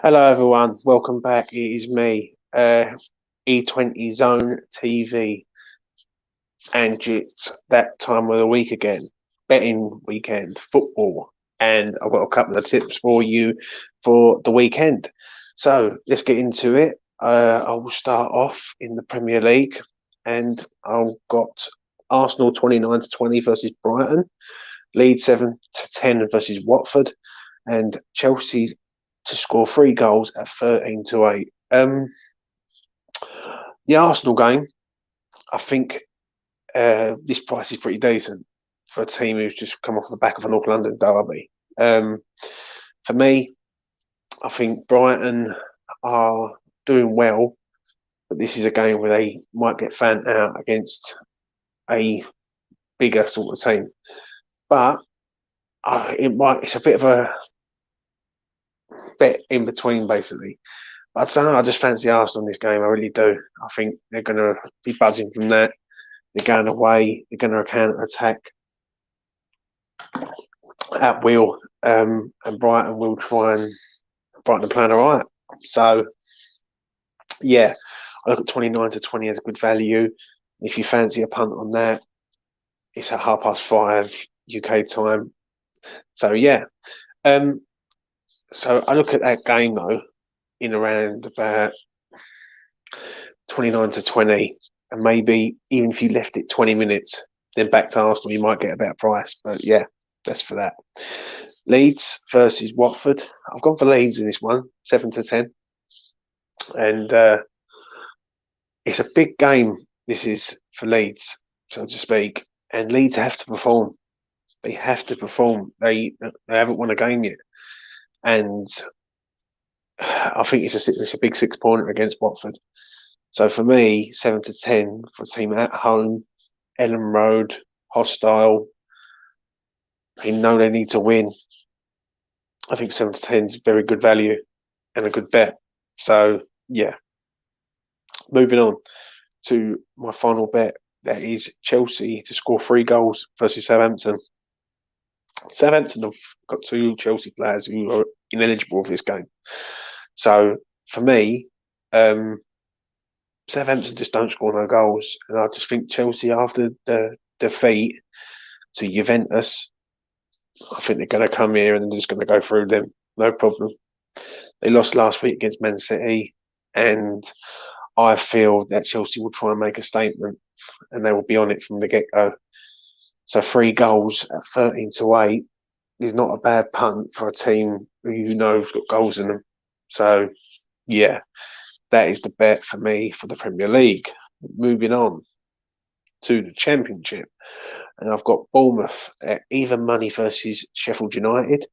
Hello, everyone. Welcome back. It is me, E20 Zone TV, and it's that time of the week again, betting weekend, football, and I've got a couple of tips for you for the weekend. So let's get into it. I will start off in the Premier League, and I've got Arsenal 29-20 versus Brighton, Leeds 7-10 versus Watford, and Chelsea to score 3 goals at 13-8. The Arsenal game, I think this price is pretty decent for a team who's just come off the back of a North London derby. For me, I think Brighton are doing well, but this is a game where they might get found out against a bigger sort of team. But it's a bit of a bet in between, basically. I don't know. I just fancy Arsenal in this game. I really do. I think they're going to be buzzing from that. They're going away. They're going to counter attack at will, and Brighton will try and brighten the plan all right. So, yeah, I look at 29-20 as a good value. If you fancy a punt on that, it's at 5:30 UK time. So, yeah. So I look at that game though in around about 29-20, and maybe even if you left it 20 minutes, then back to Arsenal, you might get a better price. But yeah, that's for that. Leeds versus Watford. I've gone for Leeds in this one, 7-10, and it's a big game. This is for Leeds, so to speak, and Leeds have to perform. They have to perform. They haven't won a game yet, and I think it's a big 6 pointer against Watford. So for me, 7-10 for a team at home, Ellen Road, hostile. They know they need to win. I think 7-10 is very good value and a good bet. So yeah, moving on to my final bet. That is Chelsea to score 3 goals versus Southampton. Southampton have got 2 Chelsea players who are ineligible for this game. So for me, Southampton just don't score no goals, and I just think Chelsea, after the defeat to Juventus, I think they're going to come here and they're just going to go through them, no problem. They lost last week against Man City, and I feel that Chelsea will try and make a statement, and they will be on it from the get go. So 3 goals at 13-8 is not a bad punt for a team who you know has got goals in them. So yeah, that is the bet for me for the Premier League. Moving on to the Championship, and I've got Bournemouth at even money versus Sheffield United,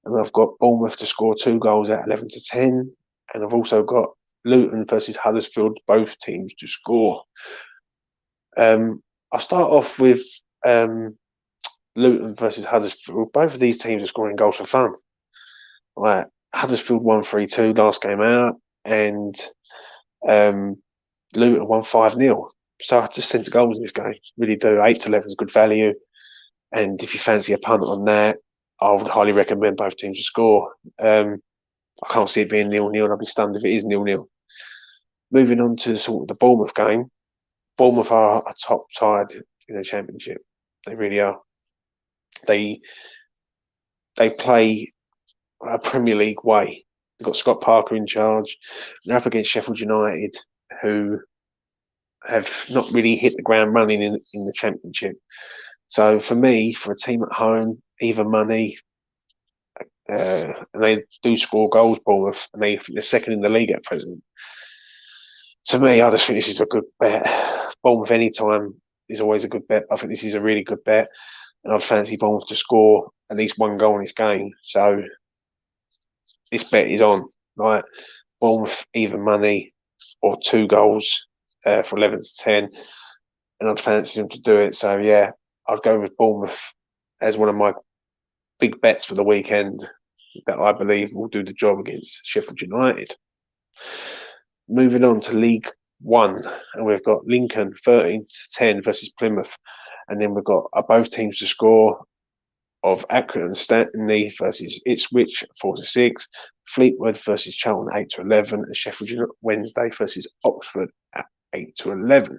and I've got Bournemouth to score 2 goals at 11-10, and I've also got Luton versus Huddersfield, both teams to score. I'll start off with Luton versus Huddersfield. Both of these teams are scoring goals for fun. Right, Huddersfield won 3-2 last game out, and Luton won 5-0. So I just sent goals in this game. Really do. 8-11 is good value. And if you fancy a punt on that, I would highly recommend both teams to score. I can't see it being 0-0, and I'd be stunned if it is 0-0. Moving on to sort of the Bournemouth game. Bournemouth are a top side in the Championship. They really are. They play a Premier League way. They've got Scott Parker in charge. They're up against Sheffield United, who have not really hit the ground running in the Championship. So for me, for a team at home, even money, and they do score goals, Bournemouth, and they're second in the league at present. To me, I just think this is a good bet. Bournemouth anytime is always a good bet. I think this is a really good bet, and I'd fancy Bournemouth to score at least 1 goal in this game. So this bet is on, right? Bournemouth even money or 2 goals for 11-10, and I'd fancy them to do it. So yeah, I'd go with Bournemouth as one of my big bets for the weekend that I believe will do the job against Sheffield United. Moving on to League One, and we've got Lincoln 13-10 versus Plymouth, and then we've got both teams to score of Accrington and Stanley versus Ipswich 4-6, Fleetwood versus Charlton 8-11, and Sheffield Wednesday versus Oxford at 8-11.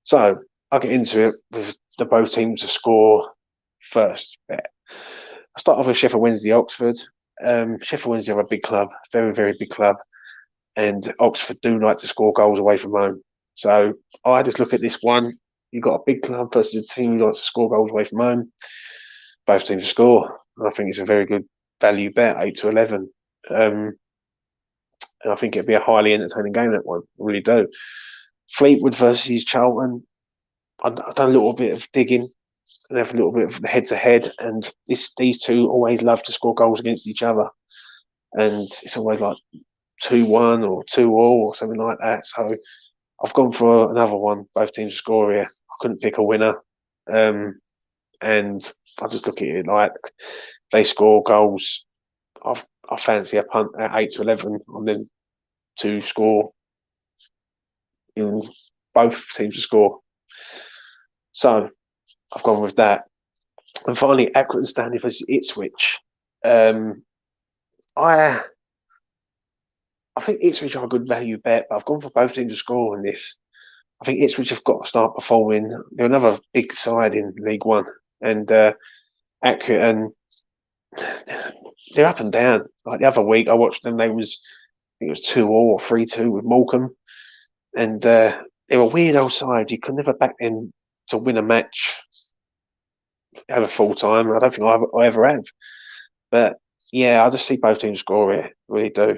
So I'll get into it with the both teams to score first bet. I'll start off with Sheffield Wednesday Oxford. Sheffield Wednesday are a big club, very, very big club, and Oxford do like to score goals away from home. So I just look at this one. You've got a big club versus a team who likes to score goals away from home. Both teams to score. I think it's a very good value bet, 8-11. And I think it'd be a highly entertaining game, that one. I really do. Fleetwood versus Charlton. I've done a little bit of digging and have a little bit of head-to-head, and these two always love to score goals against each other. And it's always like 2-1 or 2-2 or something like that. So I've gone for another one. Both teams to score here. I couldn't pick a winner. And I just look at it like they score goals. I fancy a punt at 8-11 on them to score in both teams to score. So I've gone with that. And finally, Accrington Stanley versus Ipswich. I think Ipswich are a good value bet, but I've gone for both teams to score in this. I think Ipswich have got to start performing. They're another big side in League One, and Accrington, they're up and down. Like the other week, I watched them. I think it was 2-2 or 3-2 with Morecambe, and they're a weird old side. You could never back them to win a match ever full time. I don't think I ever have. But yeah, I just see both teams score it. Really do.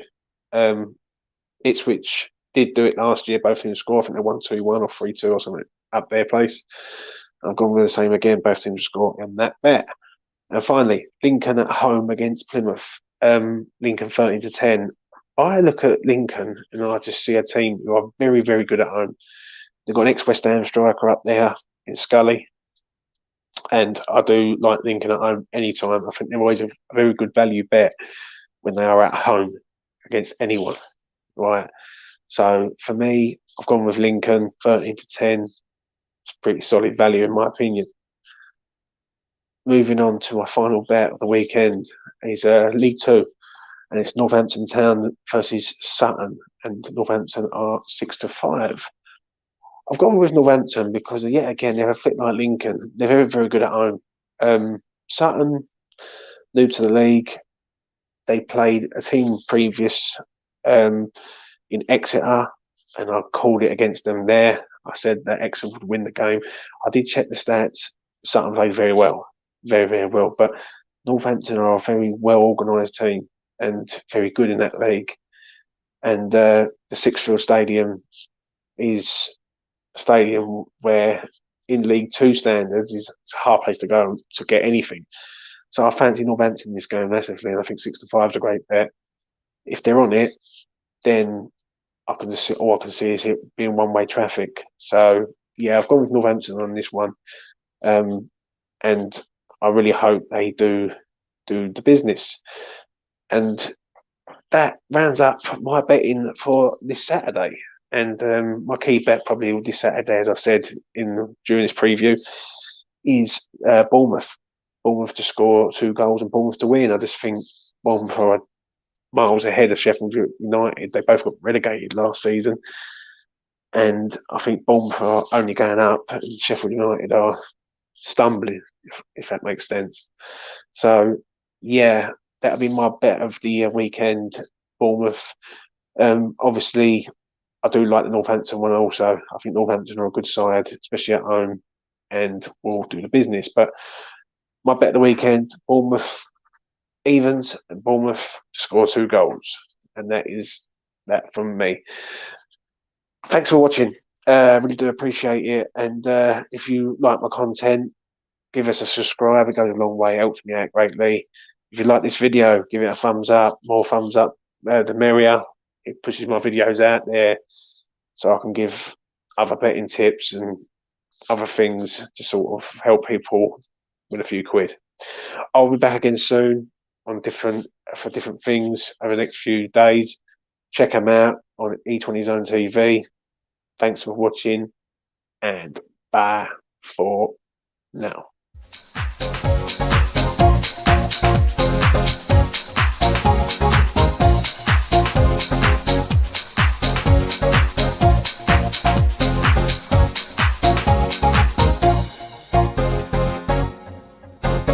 Ipswich did do it last year. Both teams score. I think they won 2-1 or 3-2 or something up their place. I've gone with the same again. Both teams score on that bet. And finally, Lincoln at home against Plymouth. Lincoln 13-10. I look at Lincoln and I just see a team who are very, very good at home. They've got an ex-West Ham striker up there in Scully. And I do like Lincoln at home anytime. I think they're always a very good value bet when they are at home against anyone. Right. So for me, I've gone with Lincoln 13-10. It's pretty solid value in my opinion. Moving on to my final bet of the weekend is League Two, and it's Northampton Town versus Sutton, and Northampton are 6-5. I've gone with Northampton because yet again they're a bit like Lincoln. They're very, very good at home. Sutton, new to the league, they played a team previous in Exeter, and I called it against them there. I said that Exeter would win the game. I did check the stats. Sutton played very well, very, very well. But Northampton are a very well organised team and very good in that league. And the Sixfield Stadium is a stadium where, in League Two standards, is a hard place to go to get anything. So I fancy Northampton this game massively, and I think 6-5 is a great bet. If they're on it, then all I can see is it being one-way traffic. So yeah, I've gone with Northampton on this one, and I really hope they do the business. And that rounds up my betting for this Saturday. And my key bet probably this Saturday, as I said during this preview, is Bournemouth. Bournemouth to score 2 goals and Bournemouth to win. I just think Bournemouth are miles ahead of Sheffield United. They both got relegated last season. And I think Bournemouth are only going up and Sheffield United are stumbling, if that makes sense. So, yeah, that'll be my bet of the weekend, Bournemouth. Obviously, I do like the Northampton one also. I think Northampton are a good side, especially at home, and will do the business. But my bet of the weekend, Bournemouth evens and Bournemouth score 2 goals. And that is that from me. Thanks for watching. I really do appreciate it. And if you like my content, give us a subscribe. It goes a long way, helps me out greatly. If you like this video, give it a thumbs up. More thumbs up, the merrier. It pushes my videos out there so I can give other betting tips and other things to sort of help people with a few quid. I'll be back again soon on different things over the next few days. Check them out on E20 Zone TV. Thanks for watching, and bye for now.